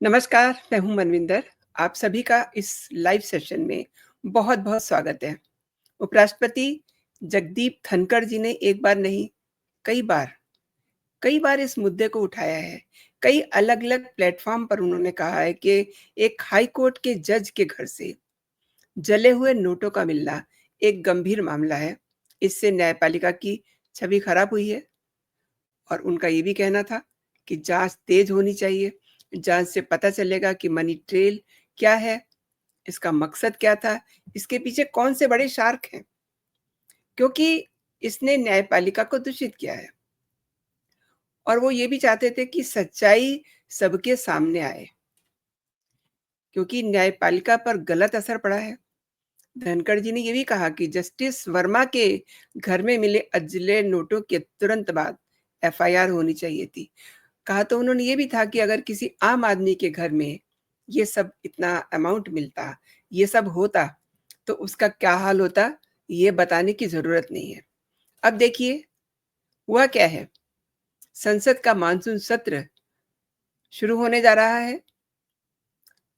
नमस्कार, मैं हूँ मनविंदर। आप सभी का इस लाइव सेशन में बहुत-बहुत स्वागत है। उपराष्ट्रपति जगदीप धनखड़ जी ने एक बार नहीं, कई बार इस मुद्दे को उठाया है। कई अलग-अलग प्लेटफ़ॉर्म पर उन्होंने कहा है कि एक हाई कोर्ट के जज के घर से जले हुए नोटों का मिलना एक गंभीर मामला है। इससे न्यायपालिका की छवि खराब हुई है। और उनका ये भी कहना था कि जाँच तेज़ होनी चाहिए। जाँच से पता चलेगा कि मनी ट्रेल क्या है, इसका मकसद क्या था, इसके पीछे कौन से बड़े शार्क हैं, क्योंकि इसने न्यायपालिका को दूषित किया है। और वो ये भी चाहते थे कि सच्चाई सबके सामने आए, क्योंकि न्यायपालिका पर गलत असर पड़ा है। धनखड़ जी ने ये भी कहा कि जस्टिस वर्मा के घर में मिले अजले नोटों के तुरंत बाद एफआईआर होनी चाहिए थी। कहा तो उन्होंने ये भी था कि अगर किसी आम आदमी के घर में ये सब इतना अमाउंट मिलता, ये सब होता, तो उसका क्या हाल होता, ये बताने की ज़रूरत नहीं है। अब देखिए, हुआ क्या है, संसद का मानसून सत्र शुरू होने जा रहा है।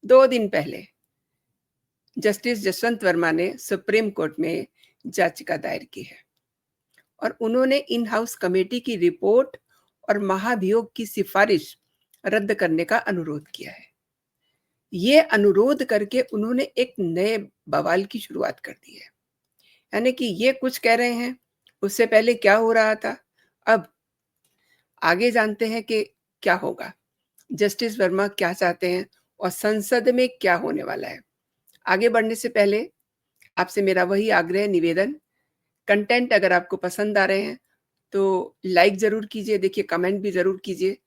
2 दिन पहले जस्टिस जसवंत वर्मा ने सुप्रीम कोर्ट में याचिका दायर की है और उन्होंने इन हाउस कमेटी की रिपोर्ट और महाभियोग की सिफारिश रद्द करने का अनुरोध किया है। ये अनुरोध करके उन्होंने एक नए बवाल की शुरुआत कर दी है। यानी कि ये कुछ कह रहे हैं, उससे पहले क्या हो रहा था, अब आगे जानते हैं कि क्या होगा। जस्टिस वर्मा क्या चाहते हैं और संसद में क्या होने वाला है। आगे बढ़ने से पहले आपसे मेरा वही आग्रह, निवेदन, कंटेंट अगर आपको पसंद आ रहे हैं, तो लाइक ज़रूर कीजिए, देखिए कमेंट भी ज़रूर कीजिए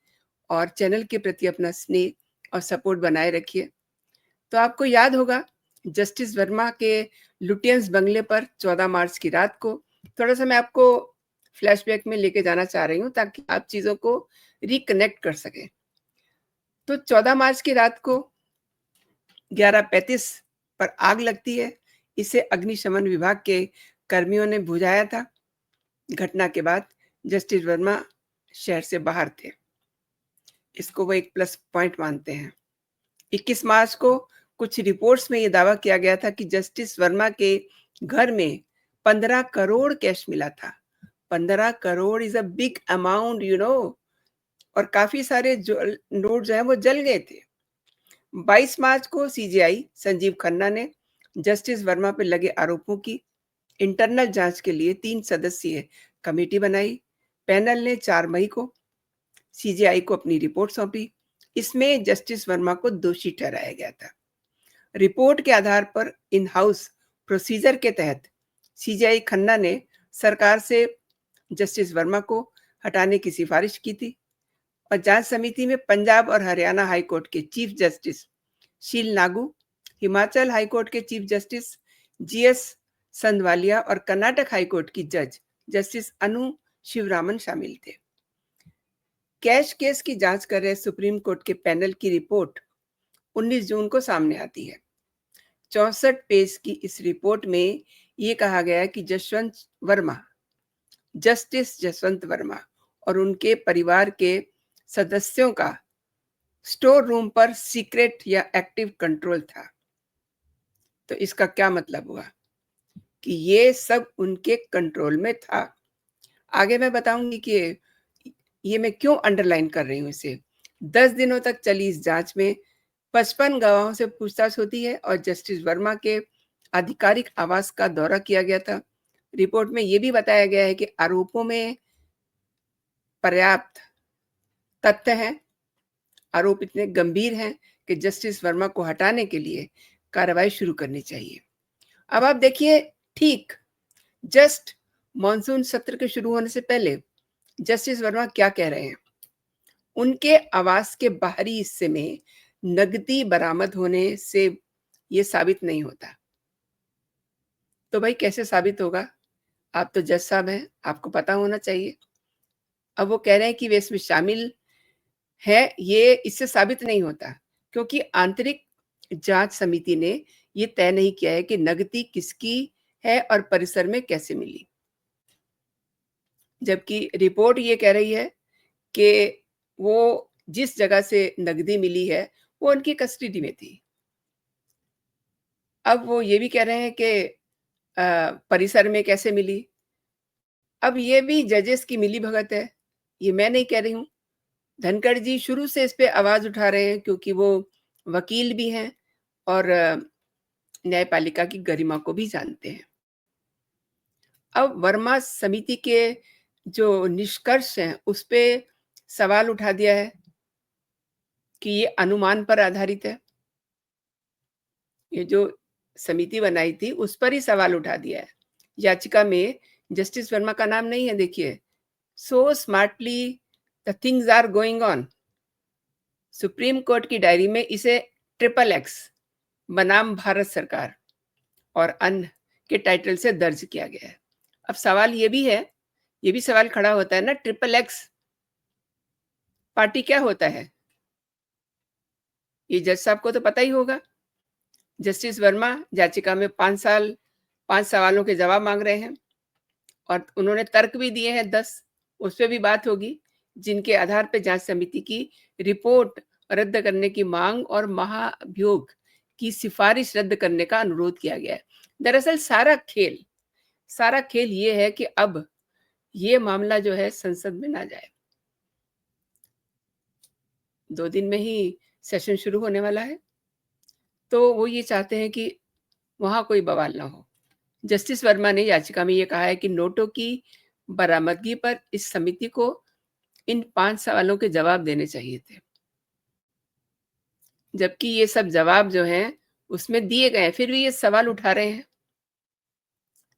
और चैनल के प्रति अपना स्नेह और सपोर्ट बनाए रखिए। तो आपको याद होगा जस्टिस वर्मा के लुटियंस बंगले पर 14 मार्च की रात को, थोड़ा-सा मैं आपको फ्लैशबैक में लेके जाना चाह रही हूँ ताकि आप चीज़ों को रिकनेक्ट कर सकें। तो 14 मार्च की रात को 11:35 पर आग लगती है। इसे अग्निशमन विभाग के कर्मियों ने बुझाया था। घटना के बाद जस्टिस वर्मा शहर से बाहर थे। इसको वो एक प्लस पॉइंट मानते हैं। 21 मार्च को कुछ रिपोर्ट्स में ये दावा किया गया था कि जस्टिस वर्मा के घर में 15 करोड़ कैश मिला था। 15 crore is a big amount और काफ़ी सारे जो नोट जो हैं वो जल गए थे। 22 मार्च को सीजेआई संजीव खन्ना ने जस्टिस वर्मा पे लगे आरोपों की इंटरनल जांच के लिए 3 सदस्यीय कमेटी बनाई। पैनल ने 4 मई को सीजेआई को अपनी रिपोर्ट सौंपी। इसमें जस्टिस वर्मा को दोषी ठहराया गया था। रिपोर्ट के आधार पर इन हाउस प्रोसीजर के तहत सीजेआई खन्ना ने सरकार से जस्टिस वर्मा को हटाने की सिफारिश की थी और जांच समिति में पंजाब और हरियाणा हाई कोर्ट के चीफ जस्टिस शील नागू, हिमाचल हाई कोर्ट के चीफ जस्टिस जीएस संधवालिया और कर्नाटक हाई कोर्ट की जज जस्टिस अनु शिवरामन शामिल थे। कैश केस की जांच कर रहे सुप्रीम कोर्ट के पैनल की रिपोर्ट 19 जून को सामने आती है। 64 पेज की इस रिपोर्ट में ये कहा गया है कि जस्टिस जसवंत वर्मा और उनके परिवार के सदस्यों का स्टोर रूम पर सीक्रेट या एक्टिव कंट्रोल था। तो इसका क्या मतलब हुआ कि ये सब उनके कंट्रोल में था। आगे मैं बताऊंगी कि ये मैं क्यों अंडरलाइन कर रही हूँ इसे। 10 दिनों तक चली इस जांच में 55 गवाहों से पूछताछ होती है और जस्टिस वर्मा के आधिकारिक आवास का दौरा किया गया था। रिपोर्ट में ये भी बताया गया है कि आरोपों में पर्याप्त तथ्य हैं, आरोप इतने गंभीर हैं कि जस्टिस वर्मा को हटाने के लिए कार्रवाई शुरू करनी चाहिए। अब आप देखिए, ठीक जस्ट मॉनसून सत्र के शुरू होने से पहले जस्टिस वर्मा क्या कह रहे हैं। उनके आवास के बाहरी हिस्से में नकदी बरामद होने से ये साबित नहीं होता। तो भाई कैसे साबित होगा? आप तो जज साहब हैं, आपको पता होना चाहिए। अब वो कह रहे हैं कि वे इसमें शामिल है, ये इससे साबित नहीं होता क्योंकि आंतरिक जांच समिति ने ये तय नहीं किया है कि नकदी किसकी है और परिसर में कैसे मिली। जबकि रिपोर्ट ये कह रही है कि वो जिस जगह से नकदी मिली है वो उनकी कस्टडी में थी। अब वो ये भी कह रहे हैं कि परिसर में कैसे मिली? अब ये भी जजेस की मिलीभगत है, ये मैं नहीं कह रही हूँ। धनखड़ जी शुरू से इस पे आवाज़ उठा रहे हैं क्योंकि वो वकील भी हैं और न्यायपालिका की गरिमा को भी जानते हैं। अब वर्मा समिति के जो निष्कर्ष हैं, उस पे सवाल उठा दिया है कि ये अनुमान पर आधारित है। ये जो समिति बनाई थी, उस पर ही सवाल उठा दिया है। याचिका में जस्टिस वर्मा का नाम नहीं है देखिए। So smartly the things are going on. Supreme court की डायरी में इसे ट्रिपल एक्स बनाम भारत सरकार और अन्य के टाइटल से दर्ज किया गया है। अब सवाल ये भी है, ये भी सवाल खड़ा होता है ना, ट्रिपल एक्स पार्टी क्या होता है? ये जज साहब को तो पता ही होगा। जस्टिस वर्मा याचिका में 5 सवालों के जवाब मांग रहे हैं और उन्होंने तर्क भी दिए हैं 10, उस पे भी बात होगी, जिनके आधार पर जांच समिति की रिपोर्ट रद्द करने की मांग और महाभियोग की सिफारिश रद्द करने का अनुरोध किया गया है। दरअसल सारा खेल ये है कि अब ये मामला जो है संसद में ना जाए। 2 दिन में ही सेशन शुरू होने वाला है, तो वो ये चाहते हैं कि वहाँ कोई बवाल ना हो। जस्टिस वर्मा ने याचिका में ये कहा है कि नोटों की बरामदगी पर इस समिति को इन 5 सवालों के जवाब देने चाहिए थे। जबकि ये सब जवाब जो हैं, उसमें दिए गए हैं, फिर भी ये सवाल उठा रहे हैं।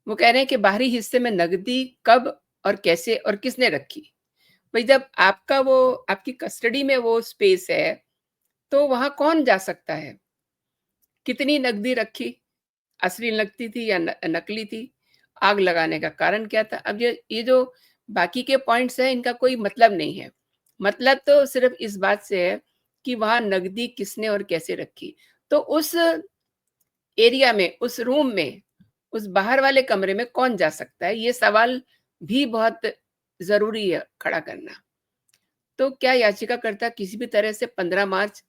वो कह रहे हैं कि बाहरी हिस्से में नकदी कब और कैसे और किसने रखी? भाई जब आपकी कस्टडी में वो स्पेस है, तो वहाँ कौन जा सकता है? कितनी नकदी रखी? असली नकदी थी या नकली थी? आग लगाने का कारण क्या था? अब ये जो बाकी के पॉइंट्स हैं, इनका कोई मतलब नहीं है। मतलब तो सिर्फ़ इस बात से है कि वहाँ नकदी किसने और कैसे रखी। तो उस एरिया में, उस रूम में, उस बाहर वाले कमरे में कौन जा सकता है? ये सवाल भी बहुत ज़रूरी है खड़ा करना। तो क्या याचिकाकर्ता किसी भी तरह से 15 मार्च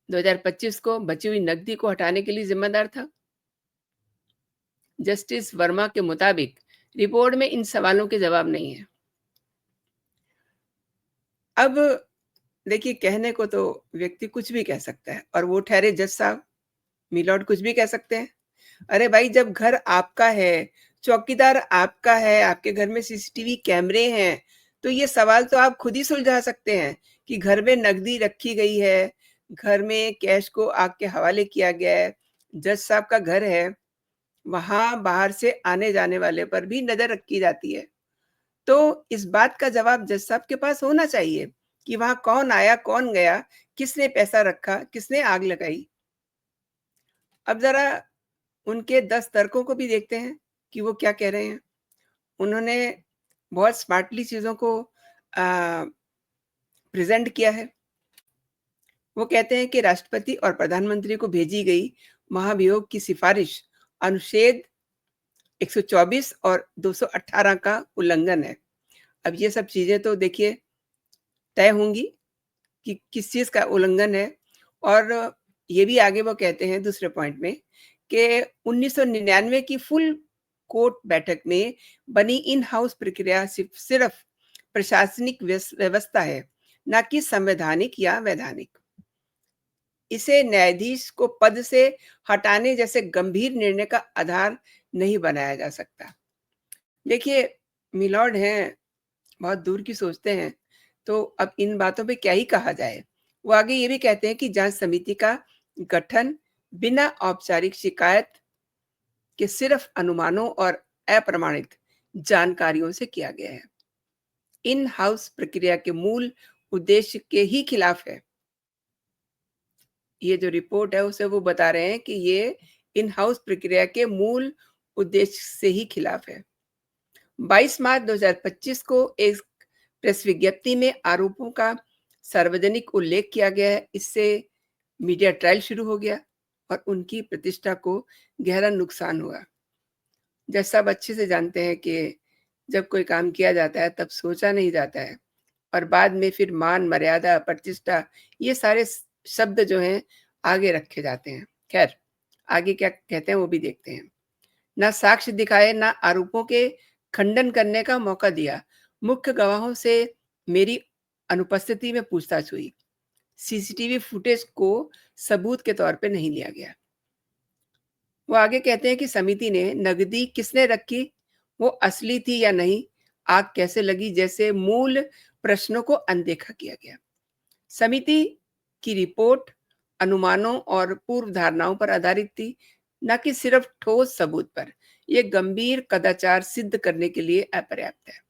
2025 को बची हुई नकदी को हटाने के लिए ज़िम्मेदार था? जस्टिस वर्मा के मुताबिक रिपोर्ट में इन सवालों के जवाब नहीं है। अब देखिए, कहने को तो व्यक्ति कुछ भी कह सकता है और वो ठहरे जज साहब, मिलॉर्ड कुछ भी कह सकते हैं। अरे भाई, जब घर आपका है, चौकीदार आपका है, आपके घर में सीसीटीवी कैमरे हैं, तो ये सवाल तो आप खुद ही सुलझा सकते हैं कि घर में नकदी रखी गई है, घर में कैश को आग के हवाले किया गया है, जज साहब का घर है, वहाँ बाहर से आने-जाने वाले पर भी नज़र रखी जाती है। तो इस बात का जवाब जज साहब के पास होना चाहिए कि वहाँ कौन आया, कौन गया, किसने पैसा रखा, किसने आग लगाई। अब ज़रा उनके 10 तर्कों को भी देखते हैं कि वो क्या कह रहे हैं। उन्होंने बहुत स्मार्टली चीज़ों को प्रेज़ेंट किया है। वो कहते हैं कि राष्ट्रपति और प्रधानमंत्री को भेजी गई महाभियोग की सिफ़ारिश अनुच्छेद 124 और 218 का उल्लंघन है। अब ये सब चीज़ें तो देखिए तय होंगी कि किस चीज़ का उल्लंघन है और ये भी आगे वो कहते हैं दूसरे पॉइंट में कि 1999 की फुल कोर्ट बैठक में बनी इन हाउस प्रक्रिया सिर्फ प्रशासनिक व्यवस्था है, ना कि संवैधानिक या वैधानिक। इसे न्यायाधीश को पद से हटाने जैसे गंभीर निर्णय का आधार नहीं बनाया जा सकता। देखिए, मिलॉर्ड हैं, बहुत दूर की सोचते हैं, तो अब इन बातों पे क्या ही कहा जाए। वो आगे ये भी कहते हैं कि जांच समिति का गठन बिना औपचारिक शिकायत के सिर्फ अनुमानों और अप्रमाणित जानकारियों से किया गया है। इन हाउस प्रक्रिया के मूल उद्देश्य के ही खिलाफ है। ये जो रिपोर्ट है उसे वो बता रहे हैं कि ये इन हाउस प्रक्रिया के मूल उद्देश्य से ही खिलाफ है। 22 मार्च 2025 को एक प्रेस विज्ञप्ति में आरोपों का सार्वजनिक उल्लेख किया गया है। इससे मीडिया ट्रायल शुरू हो गया और उनकी प्रतिष्ठा को गहरा नुकसान हुआ। जज साहब अच्छे से जानते हैं कि जब कोई काम किया जाता है तब सोचा नहीं जाता है और बाद में फिर मान, मर्यादा, प्रतिष्ठा ये सारे शब्द जो हैं आगे रखे जाते हैं। खैर, आगे क्या कहते हैं वो भी देखते हैं। ना साक्ष्य दिखाए, ना आरोपों के खंडन करने का मौका दिया। मुख्य गवाहों से मेरी अनुपस्थिति में पूछताछ हुई। सीसीटीवी फुटेज को सबूत के तौर पे नहीं लिया गया। वो आगे कहते हैं कि समिति ने नकदी किसने रखी, वो असली थी या नहीं, आग कैसे लगी जैसे मूल प्रश्नों को अनदेखा किया गया। समिति की रिपोर्ट अनुमानों और पूर्व धारणाओं पर आधारित थी, न कि सिर्फ ठोस सबूत पर। यह गंभीर कदाचार सिद्ध करने के लिए अपर्याप्त है।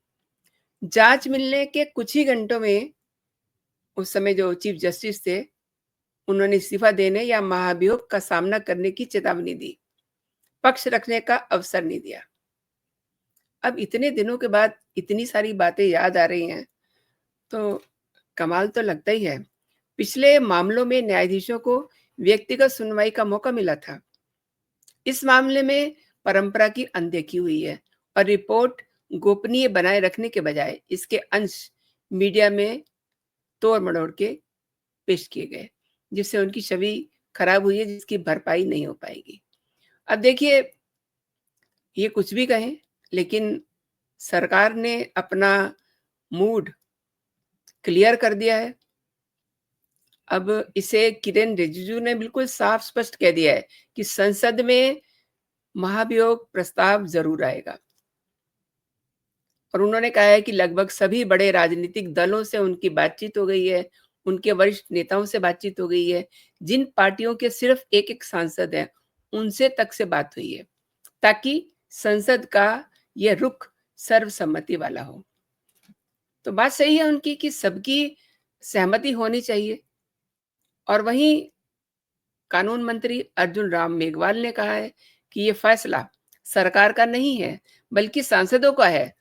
जांच मिलने के कुछ ही घंटों में उस समय जो चीफ जस्टिस थे, उन्होंने इस्तीफा देने या महाभियोग का सामना करने की चेतावनी दी, पक्ष रखने का अवसर नहीं दिया। अब इतने दिनों के बाद इतनी सारी बातें याद आ रही हैं, तो कमाल तो लगता ही है। पिछले मामलों में न्यायाधीशों को व्यक्तिगत सुनवाई का मौका मिला था। इस मामले में परंपरा की अनदेखी हुई है और रिपोर्ट गोपनीय बनाए रखने के बजाय इसके अंश मीडिया में तोड़ मड़ोड़ के पेश किए गए, जिससे उनकी छवि खराब हुई है, जिसकी भरपाई नहीं हो पाएगी। अब देखिए, ये कुछ भी कहें, लेकिन सरकार ने अपना मूड क्लियर कर दिया है। अब इसे किरेन रिजिजू ने बिल्कुल साफ स्पष्ट कह दिया है कि संसद में महाभियोग प्रस्ताव जरूर आएगा। और उन्होंने कहा है कि लगभग सभी बड़े राजनीतिक दलों से उनकी बातचीत हो गई है, उनके वरिष्ठ नेताओं से बातचीत हो गई है, जिन पार्टियों के सिर्फ एक-एक सांसद हैं, उनसे तक से बात हुई है, ताकि संसद का यह रुख सर्वसम्मति वाला हो। तो बात सही है उनकी कि सबकी सहमति होनी चाहिए। और वहीं कानून मंत्री अर्जुन राम मेघवाल ने कहा है कि ये फैसला सरकार का नहीं है, बल्कि सांसदों का है।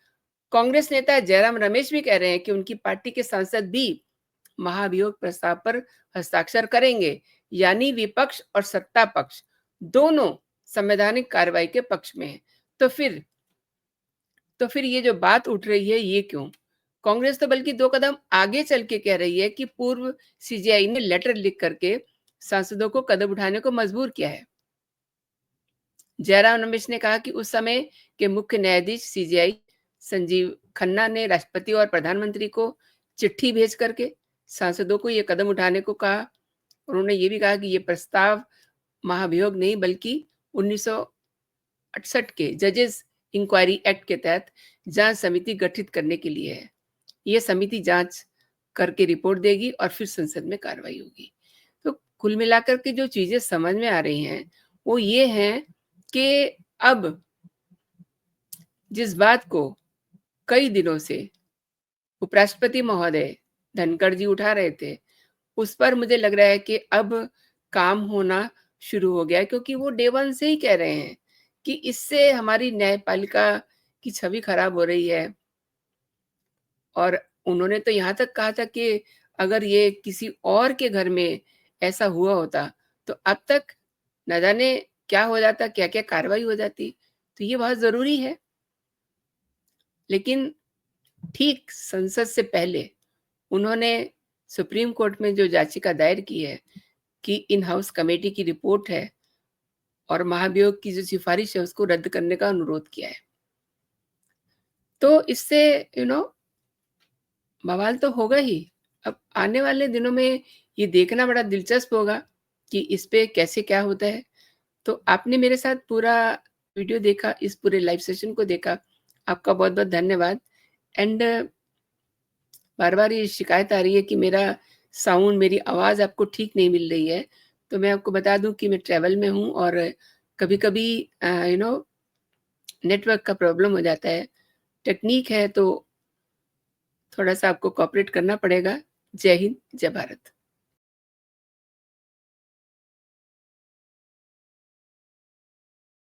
कांग्रेस नेता जयराम रमेश भी कह रहे हैं कि उनकी पार्टी के सांसद भी महाभियोग प्रस्ताव पर हस्ताक्षर करेंगे, यानी विपक्ष और सत्ता पक्ष दोनों संवैधानिक कार्रवाई के पक्ष में है। तो फिर ये जो बात उठ रही है, ये क्यों? कांग्रेस तो बल्कि 2 कदम आगे चल के कह रही है कि पूर्व सीजेआई ने लेटर लिख करके सांसदों को कदम उठाने को मजबूर किया है। जयराम रमेश ने कहा कि उस समय के मुख्य न्यायाधीश सीजेआई संजीव खन्ना ने राष्ट्रपति और प्रधानमंत्री को चिट्ठी भेज करके सांसदों को ये कदम उठाने को कहा। उन्होंने ये भी कहा कि ये प्रस्ताव महाभियोग नहीं, बल्कि 1968 के जजेस इंक्वायरी एक्ट के तहत जांच समिति गठित करने के लिए है। ये समिति जांच करके रिपोर्ट देगी और फिर संसद में कार्रवाई होगी। तो कुल मिलाकर के जो चीजें समझ में आ रही हैं, वो ये हैं कि अब जिस बात को कई दिनों से उपराष्ट्रपति महोदय धनखड़ जी उठा रहे थे, उस पर मुझे लग रहा है कि अब काम होना शुरू हो गया है, क्योंकि वो डे वन से ही कह रहे हैं कि इससे हमारी न्यायपालिका की छवि खराब हो रही है। और उन्होंने तो यहाँ तक कहा था कि अगर ये किसी और के घर में ऐसा हुआ होता, तो अब तक न जाने क्या हो जाता, क्या-क्या कार्रवाई हो जाती। तो ये बहुत ज़रूरी है। लेकिन ठीक संसद से पहले उन्होंने सुप्रीम कोर्ट में जो याचिका दायर की है कि इन हाउस कमेटी की रिपोर्ट है और महाभियोग की जो सिफारिश है उसको रद्द करने का अनुरोध किया है। तो इससे बवाल तो होगा ही। अब आने वाले दिनों में ये देखना बड़ा दिलचस्प होगा कि इस पे कैसे क्या होता है। तो आपने मेरे साथ पूरा वीडियो देखा, इस पूरे लाइव सेशन को देखा, आपका बहुत-बहुत धन्यवाद। एंड बार-बार ये शिकायत आ रही है कि मेरा साउंड, मेरी आवाज़ आपको ठीक नहीं मिल रही है। तो मैं आपको बता दूँ कि मैं ट्रैवल में हूँ और कभी-कभी नेटवर्क का प्रॉब्लम हो जाता है। टेक्नीक है, तो थोड़ा-सा आपको कोऑपरेट करना पड़ेगा। जय हिंद, जय भारत।